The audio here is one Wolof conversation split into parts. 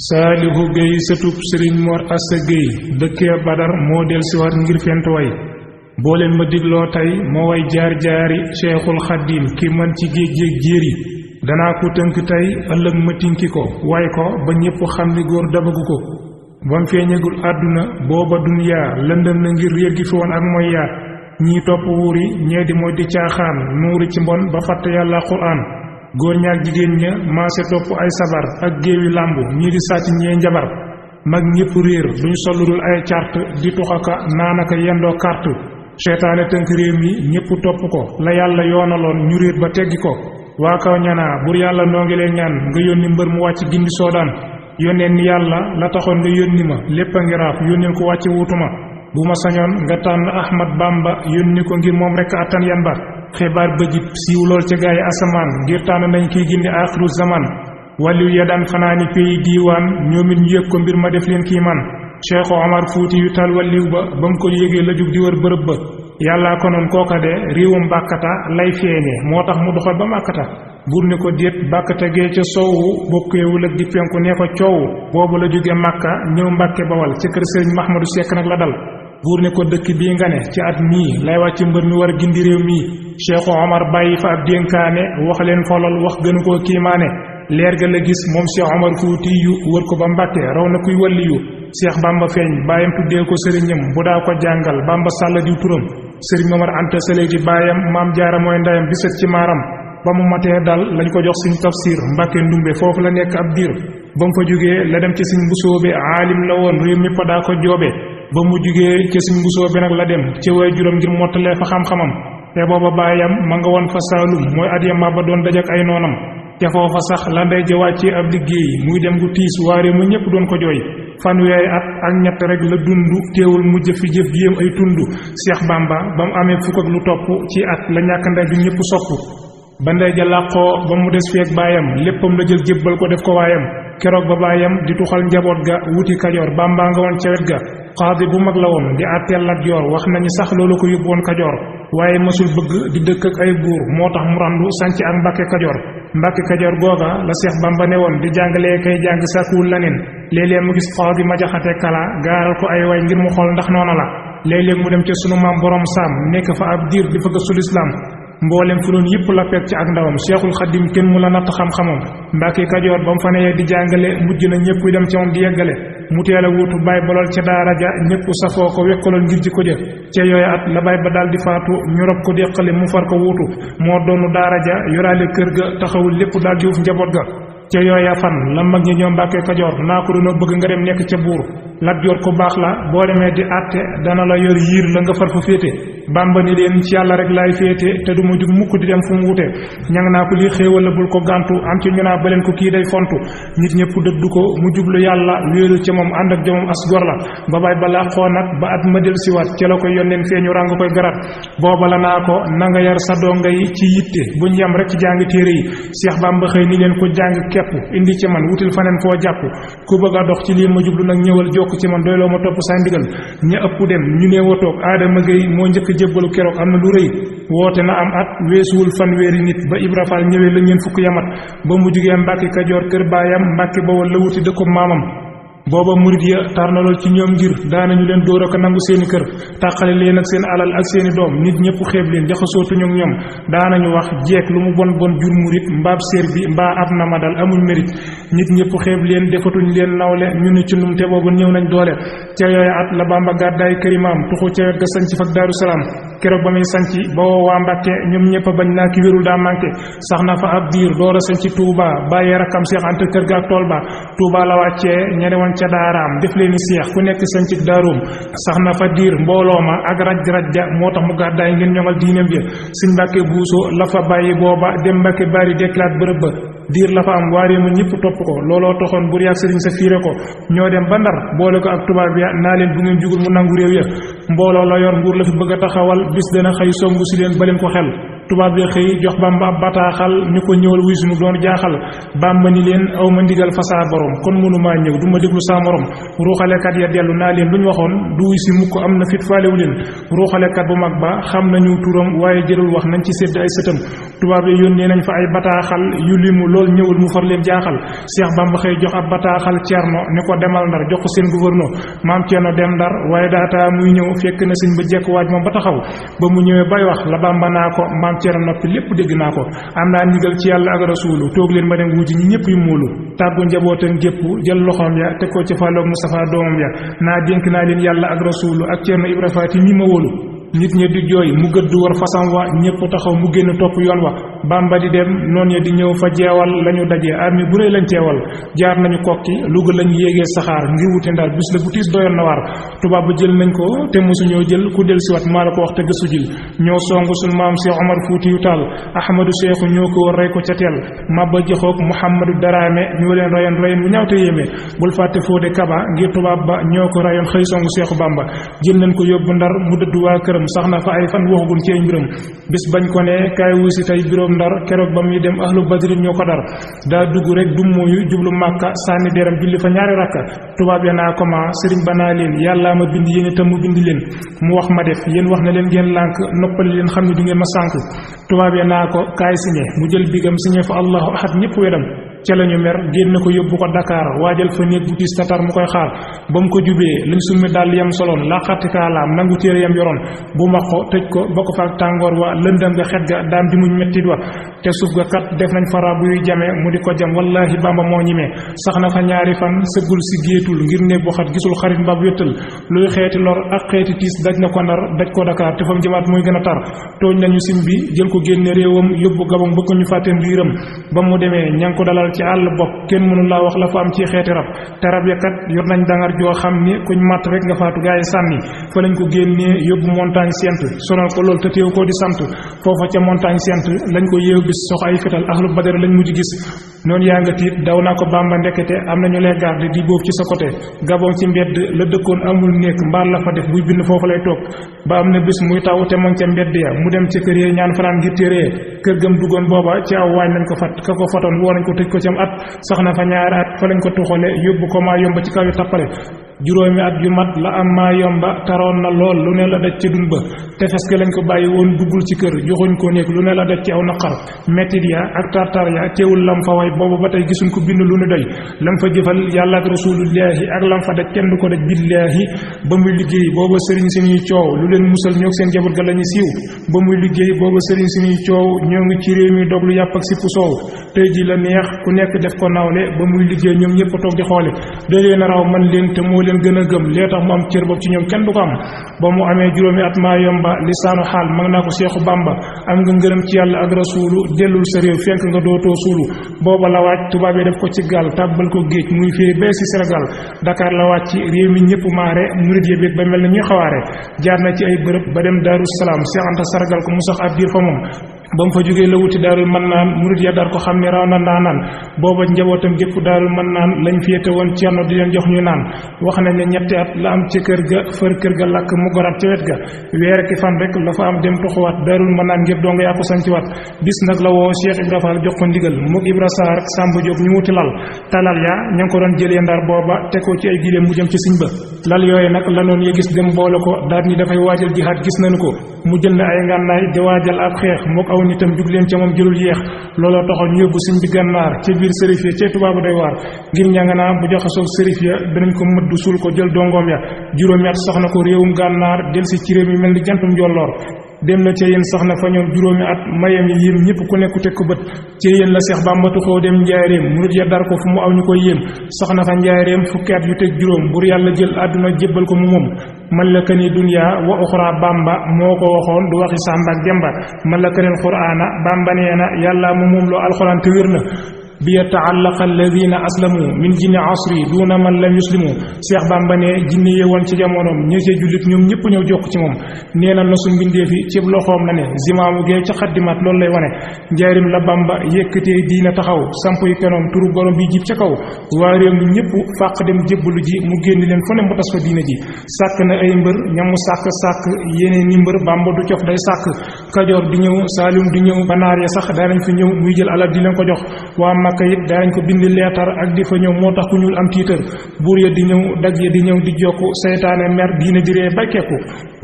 Saalihu Géy sëtub sëriñ Mor Asta Géy dëkkee Badar moo del siwaat ngir fent way boo leen ma digloo tey moo way jaar-jaari Cheikhul Xadim ki mën ci géej géej jéeri danaa ko tënk tey ëllëg ma tinki ko way ko ba ñépp xam ni góor dabagu ko bam feeñagul àdduna booba dunyaa lëndëm na ngir réer gi fi woon ak mooy yaa ñii topp wuur yi ñee di mooy di caaxaan nuuri ci mbon ba fàtte yàlla Qur'aan góor ñaak jigéen ña maase topp ay sabar ak géewi làmbu ñii di sàcc ñee njabar mag ñépp réer duñ soludul ay carte di tuxaka naanaka yendoo carte seytaane tënk réew mi ñépp topp ko la yàlla yoonaloon ñu réer ba teggi ko waa kaw ñanaa bur yàlla noo ngi lay ñaan nga yónni mbër mu wàcc gindi soodaan yónneen ni yàlla la taxoon nga yónni ma lépp a ngi raaf yónneel ko wàcc wutuma bu ma sañoon nga tànn Ahmad Bamba yónni ko ngir moom rekk attan yan ba xibaar bëjib siiw lool ca gaayi asamaan ngir tànn nañ kiy gindi aaxiru zaman wàlliw ya daan fanaani pays diiwaan ñoomit ñu yëg ko mbir ma def leen kii man Cheikh Omar Fuuti yu tal wàlliw ba ba mu ko yégee la jug di wër bërëb ba yàllaa ko noon kooka de réewum bàkkata lay feeñe moo tax mu doxal ba màkkata buur ni ko déet bàkkata gee ca soowu bokkeewul ak di penku nee ko coowu boobu la jóge Màkka ñëw Mbàkke Bawal ci kër Sëriñ Mahmadu Sekk nag la dal buur ne ko dëkk bii nga ne ci at mii lay wàcc mbër mi war a gindi réew mii Cheikh Omar bàyyi fa ab dénkaane wax leen folol wax gënu koo kiimaane leer ga la gis moom Cheikh Omar Fuuti yu wër ko ba Mbàkke raw na kuy walli yu Cheikh Bamba feeñ baayam tuddee ko sëriñam bu daa ko jàngal Bamba Sàll diw turam sëriñ Momar Anta Sële di baayam maam Jaara mooy ndeyam di sët ci maaram ba mu matee dal lañ ko jox Sëriñ Tafsir Mbàkke Ndumbe foofu la nekk ab diir ba mu fa jógee la dem ci Sëriñ Busoobe aalim la woon réew mi fa daa ko joobe ba mu jógee ci Sëriñ Busoobe nag la dem ci way juróom ngir mottalee fa xam-xamam te booba baayam ma nga woon fa Saalum mooy at ya ma ba doon dajak ay noonam te foofa sax la ndey ja wàccee ab liggéey muy dem gu tiis waare mu ñépp doon ko jooy fanweeri at ak ñett rek la dund teewul mu jëf fi jëf jéem ay tund Cheikh Bamba ba mu amee fukk ak lu topp ci at la ñàkk ndey ju ñépp sopp ba ndey ja làqoo ba mu des feek baayam léppam la jël jébbal ko def ko waayam keroog ba baayam di tuxal njaboot ga wuti Kajoor Bamba nga woon ca wet ga xaadi bu mag la woon di àtteel Lat Joor wax nañu sax loolu ko yóbbu woon Kajoor waaye mësul bëgg di dëkk ak ay buur moo tax mu randu sanc ak Mbàkke Kajoor Mbàkke Kajoor googa la Seex Bamba ne woon di jàngalee kay jàng sàkkuwul laneen léeg-léeg mu gis xaadi ma jaxate kala gaaral ko ay way ngir mu xool ndax noona la léeg-léeg mu dem ca sunu maam borom saam nekk fa ab diir di fa gëstu lislaam mboolem fu doon yëpp la pekk ci ak ndawam Cheikhul Xadim kenn mu la natt xam-xamam Mbàkke Kajoor ba mu fa neyee di jàngale mujj na ñëpp dem ca moom di yeggale mu teel a wuutu baay ba lool ca daara ja ñëpp safoo ko wekkaloon ngir ji ko jë ca yooyu at la baay ba daal di faatu ñu rob ko deqale mu far ko wuutu moo doonu daara ja yoraale kër ga taxawul lépp daal di wuuf njaboot ga ca yooya fan la mag ñi ñoom Mbàkke Kajoor naa ko doona bëgg nga dem nekk ca buur Lat Joor ko baax la boo demee di àtte dana la yor yiir la nga far fu féete Bamba ni leen ci yàlla rek laay féete te du ma jug mukk di dem fu mu wute ñang naa ko lii xéewal la bul ko gàntu am ci ñu naa baleen ko kii day fontu nit ñëpp dëddu ko mu jublu yàlla wéeru ca moom ànd ak jomam as gor la ba baay ba làqoo nag ba at ma del siwaat ca la koy yónneen feeñu ràng koy garat booba la naa ko na nga yar sa donga yi ci yitte buñ yem rek ci jàng téere yi Cheikh Bamba xëy ni leen ko jàng kepp indi ci man wutil faneen foo jàpp ku bëgg a dox ci lii ma jublu nag ñëwal jokk ci man doyloo ma topp sa ndigal ña ëpp dem ñu nee watoog Adama Gueye moo njëkk jébbalu keroog am na lu rëy woote na am at weesuwul fanweeri nit ba Ibra Fall ñëwee la ñeen fukk yamat ba mu jugee Mbàkke Kajoor kër baayam Mbàkke Bawol la wuti dëkkub maamam booba murid ya tar na lool ci ñoom ngir daanañu leen dóor ak nangu seeni kër tàqale leen ak seen alal ak seeni doom nit ñëpp xeeb leen jaxasootuñu ak ñoom daanañu wax jeeg lu mu bon bon jur murid mbaab séer bi mbaa ab na ma dal amul mérite nit ñëpp xeeb leen defatuñ leen nawle ñu ni ci ndum te boobu ñëw nañ doole ca yooyu at la Bamba gàddaay kërimaam tuxu ca wet ga sanc fak Daaru Salaam keroog ba muy sanc ba woo waa Mbàkke ñoom ñëpp a bañ naa ki wérul daa manqué sax na fa ab diir door a sanc Touba bàyyee rakkam Seex Anta kër ga ak tool ba Touba la wàccee ñene woon ca daaraam def leen ni seex ku nekk sanc daaroom sax na fa diir mbooloo ma ak raj ja moo tax mu gàddaay ngeen ñoŋal diineem ja Sëñ Mbàkke Buuso la fa bàyyi booba dem Mbàkke bari deklaat bërëb ba diir la fa am waaree mu ñëpp topp ko looloo taxoon bur yaag sëriñ sa fiire ko ñoo dem ba Ndar boole ko ak tubaab ya naa leen bu ngeen jugul mu nangu réew ya mbooloo la yor nguur la fi bëgg a taxawal bis dana xëy songu si leen ba leen ko xel tubaab yi xëy jox Bamba ab bataaxal ni ko ñëwal wuy sunu doon jaaxal. Bamba ni leen aw ma ndigal fa saa borom kon mënumaa ñëw du ma déglu saa morom. ruuxalekat ya dellu naa leen luñ waxoon du wuy si mukk am na fit faalewu leen. ruuxalekat bu mag ba xam nañu turam waaye jërul wax nañ ci sédd ay sëtam. tubaab yi yónnee nañ fa ay bataaxal yu limu lool ñëwul mu far leen jaaxal. Cheikh Bamba xëy jox ab bataaxal Cerno ni ko demal Ndar jox ko seen gouverneur. maam Cerno dem Ndar waaye daataa muy ñëw fekk na sëñ ba jekk waaj moom ba taxaw. ba mu ñëwee bay wax la Bamba naa ko maam Cerno noppi lépp dégg naa ko. am naa ndigal ci yàlla ak rasuulu toog leen ma dem wuji ñi ñëpp yu móolu. tàggu njabootam gépp jël loxoom ya teg ko ci fàlloog Moustapha doomam ya naa dénk naa leen yàlla ak rasuulu ak Cerno Ibra Faati mi ma wóolu. nit ñi di jooy mu gëdd war fasam wa ñëpp taxaw mu génn topp yoon wa. Bamba di dem noon ya di ñëw fa jeewal lañu dajee armi bu rëy lañ teewal. jaar nañu kokki Luga lañu yéegee saxaar ngir wuti Ndar bis la bu tiis doyoon na waar. tubaab ba jël nañ ko te mosuñoo jël ku del siwat maa la ko wax te gëstu jil. ñoo songu sul maam Cheikh Omar Fuutiyu Taal Ahmadou Cheikhu ñoo ko war rey ko ca teel. Mabba Jaxoog Mouhamadou Daraame ñoo leen rayoon rayoon bu ñaaw te yéeme. bul fàtte Fodé Kaba ngir tubaab ba ñoo ko rayoon xëy songu Cheikhu Bamba. jël nañ ko yóbbu Ndar mu dëdd waa këram sax na fa ay fan waxagun ci ay mbiram. bis bañ ko ne kaay wusi tey biroom Ndar keroog ba muy dem ahlu badrin ñoo ko dar. daa dugg rek du mooyu jublu Màkka sànni deram julli fa ñaari rakka. tubaab ya naa ko ma sëriñ ba naa leen yàllaa ma bind yéen itam mu bind leen. mu wax ma def yéen wax na leen ngeen lànk noppali leen xam ne du ngeen ma sànk. tubaab ya naa ko kaay signé mu jël bigam signé fa allahu ahad ñëpp wedam. ca lañu mer génn ko yóbbu ko Dakar waajal fa néeg bu tiis tatar mu koy xaar. ba mu ko jubee lañ summi dal yam soloon la xartikaalaam nangu téere yam yoroon. bu ma ko tëj ko bokk fa ak tàngoor wa lëndam ga xet ga daam di muñ mettit wa. te suuf ga kat def nañ fara buy jame mu di ko jam wallahi Bamba moo ñimee. sax na fa ñaari fan sëggul si géetul ngir néeg bu xat gisul xarit mbab wéttal. luy xeeti lor ak xeeti tiis daj na ko Ndar daj ko Dakar te fam jëmaat muy gën a tar. tooñ nañu sim bi jël ko génne réewam yóbbu Gabon bëgg ñu fàtteen biiram. ba mu demee ña ngi ko dalal ci àll bopp kenn mënu laa wax la fa am ci xeeti rab. te rab ya kat yor nañ dangar joo xam ni kuñ màtt rek nga faatu gaay sànni. fa lañ ko génnee yóbbu montagne sent sonal ko lool te teew ko di sant. foofa ca montagne sent lañ ko yeew bis sox ay fetal ahlu badar lañ mujj gis. noonu yaa nga tiit daw naa ko Bamba ndekete am nañu lay garde di boobu ci sa côté. Gabon ci mbedd la dëkkoon amul néeg mbaar la fa def buy bind foofu lay toog. ba am na bis muy taw te moom ca mbedd ya mu dem ca kër yee ñaan fanaan ngir téere kër gëm duggoon booba ci aw waañ lañ ko fat ka ko fatoon woo nañ ko tëj ko ci am at. sax na fa ñaari at fa lañ ko tuxale yóbbu ko maa yomba ci kaw yu tappale. juróomi at yu mat la am maa yomba taroon na lool lu ne la daj ci dun ba. tefes ga lañ ko bàyyi woon duggul ci kër joxuñ ko néeg lu ne la daj ci aw naqar. mettit ya ak tartar ya teewul lam fa way boobu ba tey gisuñ ko bind lu nu doy. lam fa jëfal yàlla ak rasulullahi ak lam fa daj kenn du ko daj billaahi. ba muy liggéey booba sëriñ si ñuy coow lu leen musal ñoo seen jabar ga lañu siiw. ba muy liggéey booba sëriñ si ñuy coow ñoo ngi ci réew mi dog lu yàpp ak sipp soow. tey ji la neex ku nekk def ko nawle ba muy liggéey ñoom ñëpp toog di xoole. da leen a raw man leen te moo leen gën a gëm lee tax mu am cër boobu ci ñoom kenn du ko am. ba mu amee juróomi at maa yomba lisaanu xaal mag naa ko Seexu Bamba am nga ngërëm ci yàlla ak rasuulu dellul sa réew fenk nga dootoo suulu. booba la wàcc tubaab yi def ko ci gaal tàbbal ko géej muy fee bee si Sénégal. Dakar la wàcc réew mi ñëpp maare murid ya beeg ba mel na ñuy xawaare. jaar na ci ay bërëb ba dem Daaru Salaam Seex Anta sargal ko mu sax ab diir fa moom. ba mu fa jógee la wuti Daarul Mannaan murid ya dar ko xam ne raw na ndaanaan. booba njabootam gépp Daarul Mannaan lañ féete woon Cerno di leen jox ñu naan. wax nañ ne ñetti at la am ci kër ga fër kër ga lakk mu goraat ca wet ga. weer ki fan rek la fa am dem toxuwaat Daarul Mannaan ngir donga yaa ko sanciwaat. bis nag la woo Cheikh Ibra Fall jox ko ndigal mook Ibra Saar ak Samba Diop ñu wuti lal. talal ya ña ngi ko doon jëlee Ndar booba te ko ci ay gileem mu jëm ci siñ ba. lal yooyu nag la noon ya gis dem boole ko daal ni dafay waajal jihaad gis nañu ko. mu jël na ay ngànnaay di waajal ab xeex mook aw nitam jug leen ca moom jëlul yeex. looloo taxoon ñu yóbbu siñ bi gànnaar ca biir sërif ya ca tubaabu doy waar. ngir ñanga naa bu joxasoog sërif ya danañ ko mëdd suul ko jël dongoom ya. juróomi at soxna ko réewum gànnaar del si ci réew mi mel ni jantum njolloor. dem na ca yéen sax na fa ñoom juróomi at mayam yi yéem ñëpp ku nekku teg ko bët. ca yéen la Seex Bamba tuxoo dem njaareem murid ya dar ko fu mu aw ñu koy yéem. sax na fa njaareem fukki at yu teg juróom bur yàlla jël àdduna jébbal ko mu moom. man la kani dunya wa uxra Bamba moo ko waxoon du waxi Samba ak Demba. man la kanil quraana Bamba nee na yàlla mu moom loo alxuraan te wér na. bi yata'allaqa alladhina aslamu min jinni asri duna man lam yuslimu Cheikh Bamba ne jinne yewoon ci jamonoom ñi ci jullit ñoom ñëpp ñëw jokk ci moom nee na nosu mbindeefi ci loxoom la ne zimaamu gee ca xaddimaat loolu lay wane njaarim la Bamba yëkkatee diina taxaw samp yi kenoom turu borom bi jib ca kaw waa réew mi ñëpp fàq dem jébbalu ji mu génn leen fu ne mu tas fa diina ji sàkk na ay mbër ñamu sàkk yeneen ni mbër Bamba du cof day sàkk Kajoor di ñëw Saalum di ñëw banaar ya sax daanañ fi ñëw muy jël alal di leen ko jox waa Makka it daanañ ko bind leetar ak di fa ñëw moo tax ku ñuul am tiitar buur ya di ñëw dag ya di ñëw di jokku seytaane mer diina di ree baykeeku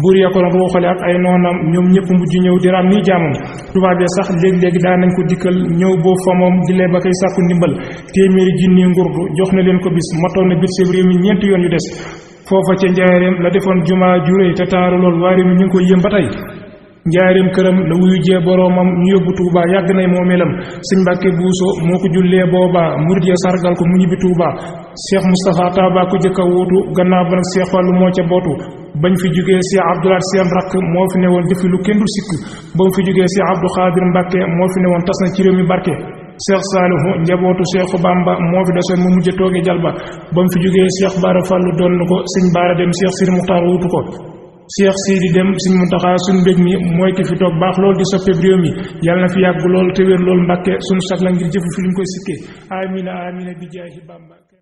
buur ya ko doon ruuxale ak ay noonam ñoom ñëpp mujj ñëw di raam nii jaamam tubaab ya sax léegi-léegi daanañ ko dikkal ñëw boo fa moom di lee ba koy sàkku ndimbal téeméeri junni ngurdu jox na leen ko bis matoon na bit seen réew mi ñeenti yoon yu des foofa ca njaareem la defoon jumaa juréy te taaru lool waa réew mi ñu ngi koy yëm ba tey njaareem këram la wuyu jee boroomam ñu yóbbu Tuuba yàgg nay moomeelam sëñ Mbàkke Buuso moo ko jullee booba murid ya sargal ko mu ñibbi Tuuba Cheikh Moustapha Taba ko jëkk a wuutu gannaaw ba nag Cheikh Fallu moo ca bootu bañ fi jógee Cheikh Abdoulaye seen rakk moo fi newoon defi lu kenn du sikk ba mu fi jógee Cheikh Abdou Khadir Mbàkke moo fi newoon tas na ci réew mi barke Cheikh Saalihu njabootu Cheikhu Bamba moo fi desoon mu mujj tooge jalba ba mu fi jógee Cheikh Bara Fallu doon na ko sëñ Bara dem Cheikh Sidi Muxtaar wuutu ko Cheikh Sidi dem sëñ Muntaxa suñ mbég mi mooy ki fi toog baax lool di soppeeb réew mi yàlla na fi yàgg lool te wér lool Mbàkke suñu sag la ngir jëfu fi luñ koy sikkee amina amina bi jaahi Bamba